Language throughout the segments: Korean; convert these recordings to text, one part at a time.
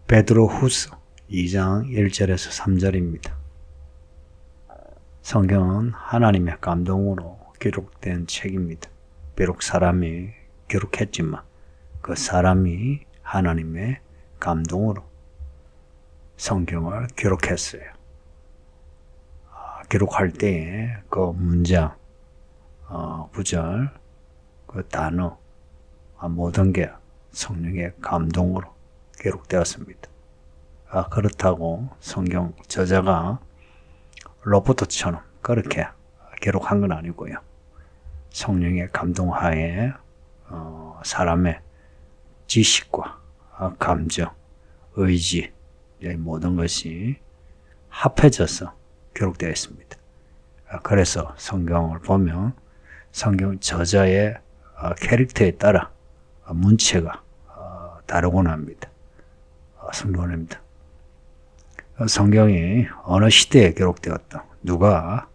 베드로후서 2장 1절에서 3절입니다. 성경은 하나님의 감동으로 기록된 책입니다. 비록 사람이 기록했지만 그 사람이 하나님의 감동으로 성경을 기록했어요. 기록할 때에 그 문장, 구절, 그 단어, 모든 게 성령의 감동으로 기록되었습니다. 그렇다고 성경 저자가 로버트처럼 그렇게 기록한 건 아니고요. 성령의 감동하에 사람의 지식과 감정, 의지, 모든 것이 합해져서 기록되어 있습니다. 그래서 성경을 보면 성경 저자의 캐릭터에 따라 문체가 다르곤 합니다. 성경입니다. 성경이 어느 시대에 기록되었다, 누가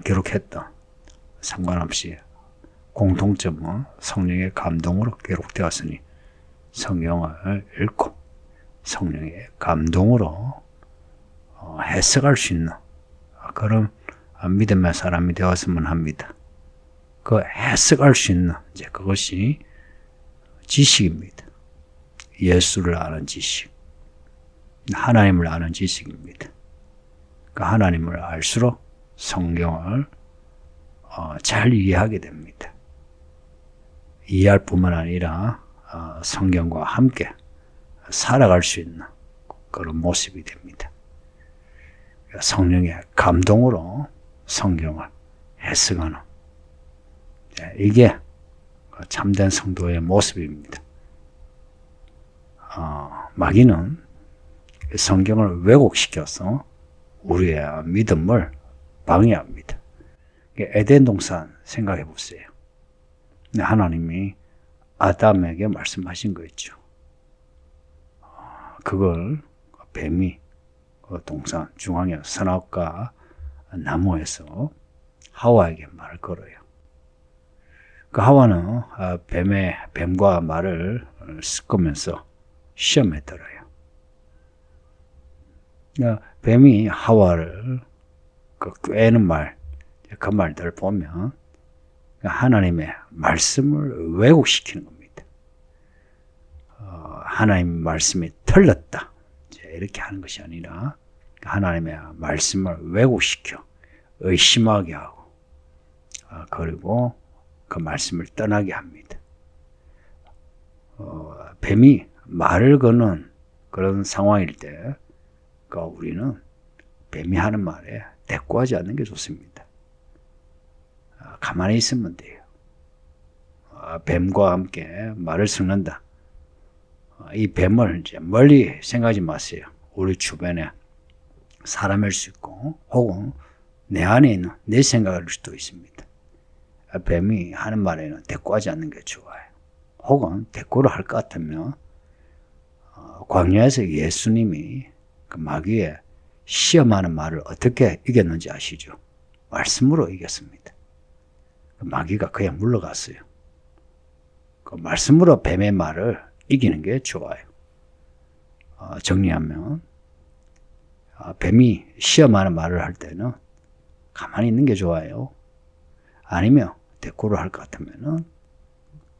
기록했다 상관없이 공통점은 성령의 감동으로 기록되었으니 성경을 읽고 성령의 감동으로 해석할 수 있는 그런 믿음의 사람이 되었으면 합니다. 그 해석할 수 있는 그것이 지식입니다. 예수를 아는 지식, 하나님을 아는 지식입니다. 그 하나님을 알수록 성경을 잘 이해하게 됩니다. 이해할 뿐만 아니라 성경과 함께 살아갈 수 있는 그런 모습이 됩니다. 성령의 감동으로 성경을 해석하는, 이게 참된 성도의 모습입니다. 마귀는 성경을 왜곡시켜서 우리의 믿음을 방해합니다. 에덴 동산 생각해 보세요. 하나님이 아담에게 말씀하신 거 있죠. 그걸 뱀이 동산 중앙에 선악과 나무에서 하와에게 말을 걸어요. 그 하와는 뱀과 말을 섞으면서 시험에 들어요. 뱀이 하와를 꿰는 그 말들을 보면 하나님의 말씀을 왜곡시키는 겁니다. 하나님의 말씀이 틀렸다, 이렇게 하는 것이 아니라 하나님의 말씀을 왜곡시켜 의심하게 하고 그리고 그 말씀을 떠나게 합니다. 뱀이 말을 거는 그런 상황일 때 우리는 뱀이 하는 말에 대꾸하지 않는 게 좋습니다. 가만히 있으면 돼요. 뱀과 함께 말을 섞는다. 이 뱀을 멀리 생각하지 마세요. 우리 주변에 사람일 수 있고 혹은 내 안에 있는 내 생각일 수도 있습니다. 뱀이 하는 말에는 대꾸하지 않는 게 좋아요. 혹은 대꾸를 할 것 같으면 광야에서 예수님이 그 마귀의 시험하는 말을 어떻게 이겼는지 아시죠? 말씀으로 이겼습니다. 마귀가 그냥 물러갔어요. 그 말씀으로 뱀의 말을 이기는 게 좋아요. 정리하면 뱀이 시험하는 말을 할 때는 가만히 있는 게 좋아요. 아니면 대꾸를 할 것 같으면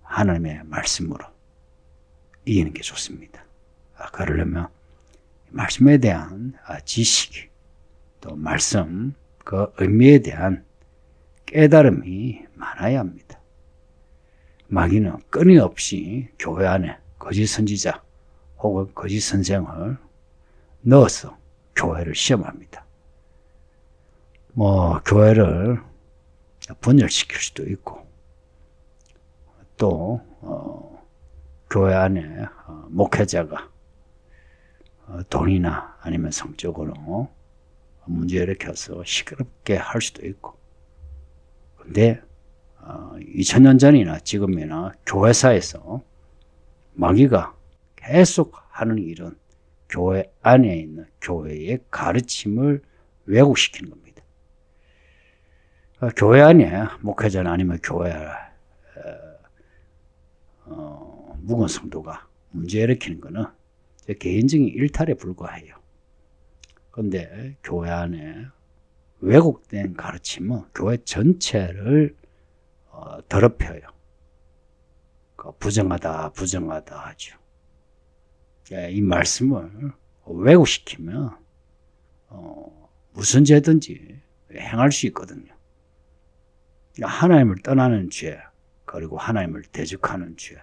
하나님의 말씀으로 이기는 게 좋습니다. 그러려면 말씀에 대한 지식, 또 말씀 그 의미에 대한 깨달음이 많아야 합니다. 마귀는 끊임없이 교회 안에 거짓 선지자 혹은 거짓 선생을 넣어서 교회를 시험합니다. 교회를 분열시킬 수도 있고 또 교회 안에 목회자가 돈이나 아니면 성적으로 문제 일으켜서 시끄럽게 할 수도 있고, 근데 2000년 전이나 지금이나 교회사에서 마귀가 계속 하는 일은 교회 안에 있는 교회의 가르침을 왜곡시키는 겁니다. 교회 안에 목회자나 아니면 교회 묵은 성도가 문제 일으키는 것은 개인적인 일탈에 불과해요. 그런데 교회 안에 왜곡된 가르침은 교회 전체를 더럽혀요. 부정하다 하죠. 이 말씀을 왜곡시키면 무슨 죄든지 행할 수 있거든요. 하나님을 떠나는 죄, 그리고 하나님을 대적하는 죄,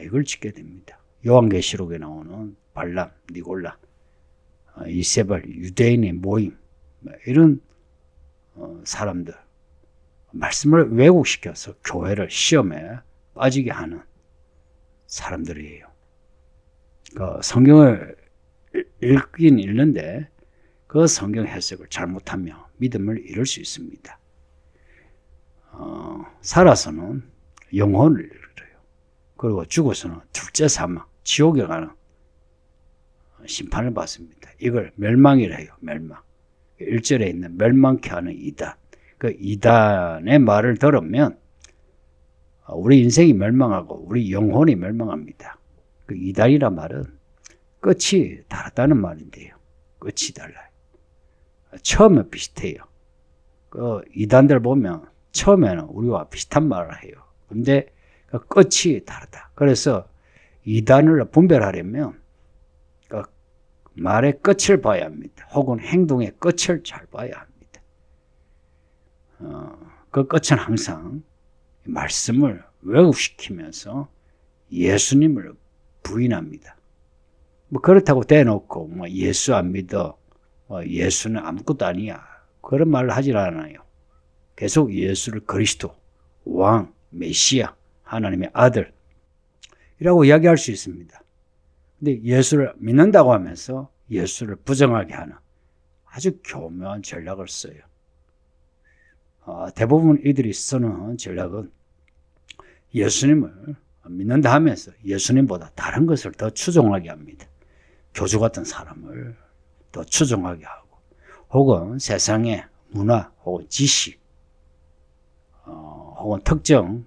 이걸 짓게 됩니다. 요한계시록에 나오는 발람, 니골라, 이세벨, 유대인의 모임, 이런 사람들, 말씀을 왜곡시켜서 교회를 시험에 빠지게 하는 사람들이에요. 성경을 읽긴 읽는데 그 성경 해석을 잘못하면 믿음을 잃을 수 있습니다. 살아서는 영혼을 잃어요. 그리고 죽어서는 둘째 사망, 지옥에 가는 심판을 받습니다. 이걸 멸망이라 해요. 멸망. 1절에 있는 멸망케 하는 이단. 그 이단의 말을 들으면 우리 인생이 멸망하고 우리 영혼이 멸망합니다. 그 이단이란 말은 끝이 다르다는 말인데요. 끝이 달라요. 처음에 비슷해요. 그 이단들 보면 처음에는 우리와 비슷한 말을 해요. 근데 그 끝이 다르다. 그래서 이단을 분별하려면 그 말의 끝을 봐야 합니다. 혹은 행동의 끝을 잘 봐야 합니다. 그 끝은 항상 말씀을 왜곡시키면서 예수님을 부인합니다. 그렇다고 대놓고 예수 안 믿어, 예수는 아무것도 아니야, 그런 말을 하질 않아요. 계속 예수를 그리스도, 왕, 메시아, 하나님의 아들이라고 이야기할 수 있습니다. 근데 예수를 믿는다고 하면서 예수를 부정하게 하는 아주 교묘한 전략을 써요. 대부분 이들이 쓰는 전략은 예수님을 믿는다 하면서 예수님보다 다른 것을 더 추종하게 합니다. 교주 같은 사람을 더 추종하게 하고, 혹은 세상의 문화 혹은 지식, 혹은 특정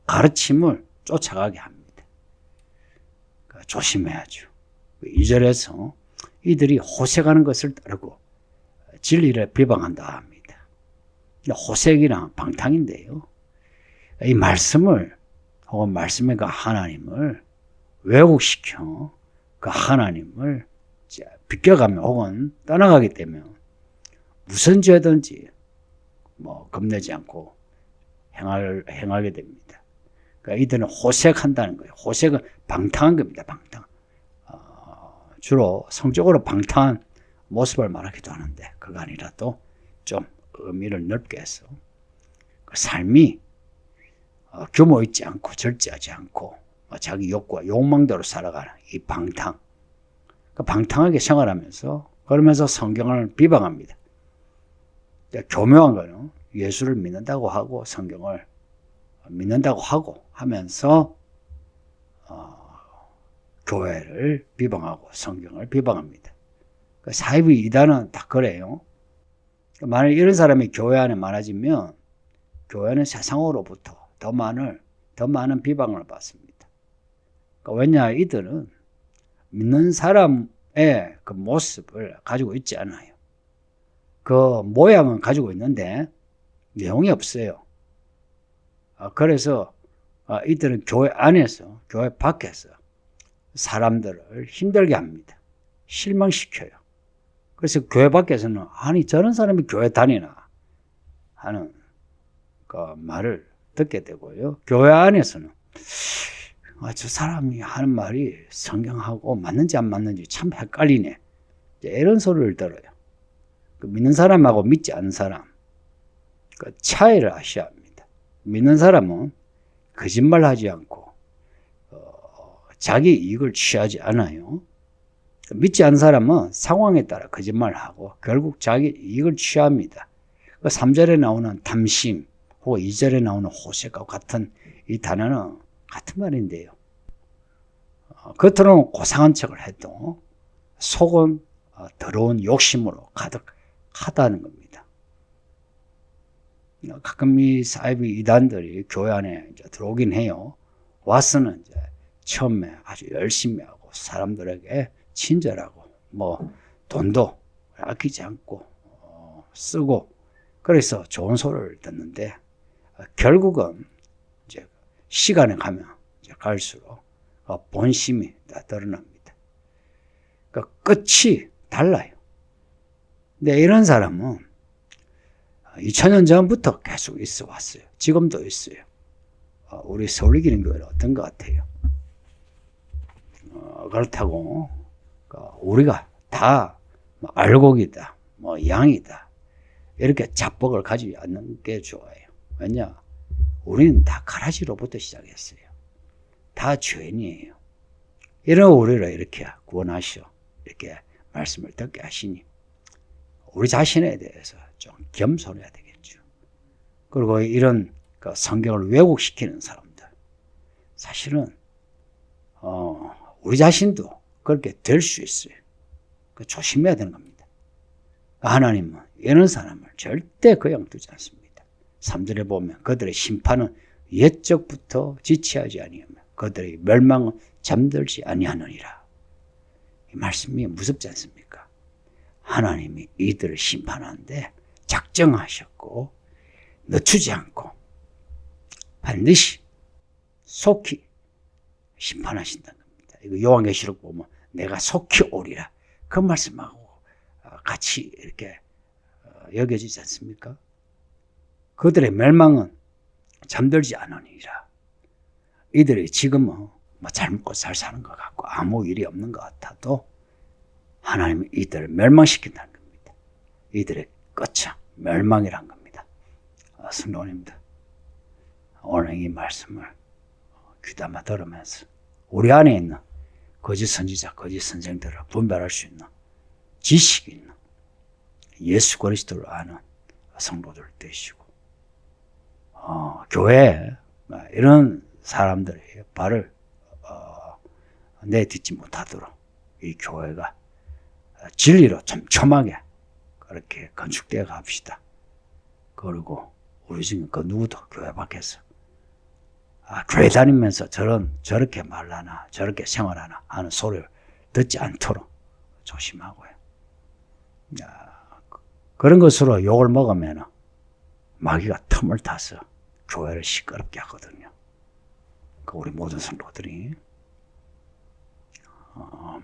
가르침을 쫓아가게 합니다. 조심해야죠. 2절에서 이들이 호색하는 것을 따르고 진리를 비방한다 합니다. 호색이란 방탕인데요. 이 말씀을 혹은 말씀의 그 하나님을 왜곡시켜 그 하나님을 비껴가면 혹은 떠나가게 되면 무슨 죄든지 겁내지 않고 행하게 됩니다. 그러니까 이들은 호색한다는 거예요. 호색은 방탕한 겁니다. 방탕. 주로 성적으로 방탕한 모습을 말하기도 하는데 그거 아니라도 좀 의미를 넓게 해서 그 삶이 규모 있지 않고 절제하지 않고 자기 욕구와 욕망대로 살아가는 이 방탕. 그 방탕하게 생활하면서 그러면서 성경을 비방합니다. 교묘한 거는 예수를 믿는다고 하고 성경을 믿는다고 하고 하면서 교회를 비방하고 성경을 비방합니다. 사이비 이단은 다 그래요. 만약 이런 사람이 교회 안에 많아지면 교회는 세상으로부터 더 많은 비방을 받습니다. 왜냐, 이들은 믿는 사람의 그 모습을 가지고 있지 않아요. 그 모양은 가지고 있는데 내용이 없어요. 그래서 이들은 교회 안에서, 교회 밖에서 사람들을 힘들게 합니다. 실망시켜요. 그래서 교회 밖에서는 아니 저런 사람이 교회 다니나 하는 그 말을 듣게 되고요. 교회 안에서는 저 사람이 하는 말이 성경하고 맞는지 안 맞는지 참 헷갈리네, 이런 소리를 들어요. 믿는 사람하고 믿지 않는 사람, 그 차이를 아셔야 합니다. 믿는 사람은 거짓말하지 않고 자기 이익을 취하지 않아요. 믿지 않는 사람은 상황에 따라 거짓말하고 결국 자기 이익을 취합니다. 3절에 나오는 탐심 혹은 2절에 나오는 호색과 같은 이 단어는 같은 말인데요. 겉으로는 고상한 척을 해도 속은 더러운 욕심으로 가득하다는 겁니다. 가끔 이 사이비 이단들이 교회 안에 이제 들어오긴 해요. 와서는 이제 처음에 아주 열심히 하고 사람들에게 친절하고 뭐 돈도 아끼지 않고 쓰고 그래서 좋은 소리를 듣는데 결국은 이제 시간에 가면 이제 갈수록 본심이 다 드러납니다. 그러니까 끝이 달라요. 근데 이런 사람은 2000년 전부터 계속 있어 왔어요. 지금도 있어요. 우리 서울기능교회는 어떤 것 같아요? 그렇다고 우리가 다 알곡이다, 뭐 양이다 이렇게 자뻑을 가지지 않는 게 좋아요. 왜냐? 우리는 다 가라지로부터 시작했어요. 다 죄인이에요. 이런 우리를 이렇게 구원하시오. 이렇게 말씀을 듣게 하시니 우리 자신에 대해서 좀 겸손해야 되겠죠. 그리고 이런 성경을 왜곡시키는 사람들 사실은 우리 자신도 그렇게 될 수 있어요. 조심해야 되는 겁니다. 하나님은 이런 사람을 절대 그냥 두지 않습니다. 3절에 보면 그들의 심판은 옛적부터 지체하지 아니하며 그들의 멸망은 잠들지 아니하느니라. 이 말씀이 무섭지 않습니까? 하나님이 이들을 심판하는데 작정하셨고 늦추지 않고 반드시 속히 심판하신다는 겁니다. 이거 요한계시록 보면 내가 속히 오리라. 그 말씀하고 같이 이렇게 여겨지지 않습니까? 그들의 멸망은 잠들지 않으니라. 이들이 지금은 뭐 잘 먹고 잘 사는 것 같고 아무 일이 없는 것 같아도 하나님은 이들을 멸망시킨다는 겁니다. 이들의 끝은 멸망이란 겁니다. 성도님들, 오늘 이 말씀을 귀담아 들으면서 우리 안에 있는 거짓 선지자, 거짓 선생들을 분별할 수 있는 지식이 있는 예수 그리스도를 아는 성도들 되시고 교회에 이런 사람들이 발을 내딛지 못하도록 이 교회가 진리로 촘촘하게 그렇게 건축되어 갑시다. 그리고 우리 중에 그 누구도 교회 밖에서 교회 다니면서 저렇게 말하나 저렇게 생활하나 하는 소리를 듣지 않도록 조심하고요. 그런 것으로 욕을 먹으면 마귀가 틈을 타서 교회를 시끄럽게 하거든요. 우리 모든 성도들이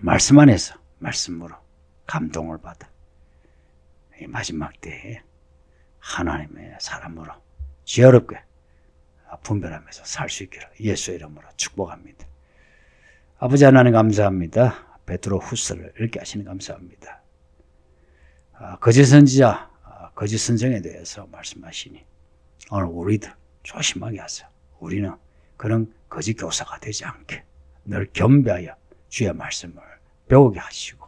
말씀 안에서 말씀으로 감동을 받아 이 마지막 때에 하나님의 사람으로 지혜롭게 분별하면서 살 수 있기를 예수의 이름으로 축복합니다. 아버지 하나님 감사합니다. 베드로 후서를 읽게 하시니 감사합니다. 거짓 선지자, 거짓 선생에 대해서 말씀하시니 오늘 우리들 조심하게 하세요. 우리는 그런 거짓 교사가 되지 않게 늘 겸비하여 주의 말씀을 배우게 하시고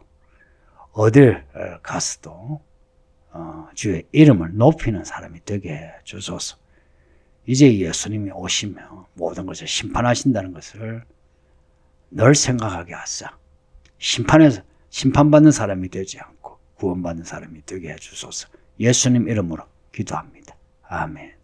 어딜 가서도 주의 이름을 높이는 사람이 되게 해 주소서. 이제 예수님이 오시면 모든 것을 심판하신다는 것을 늘 생각하게 하사 심판에서 심판받는 사람이 되지 않고 구원받는 사람이 되게 해 주소서. 예수님 이름으로 기도합니다. 아멘.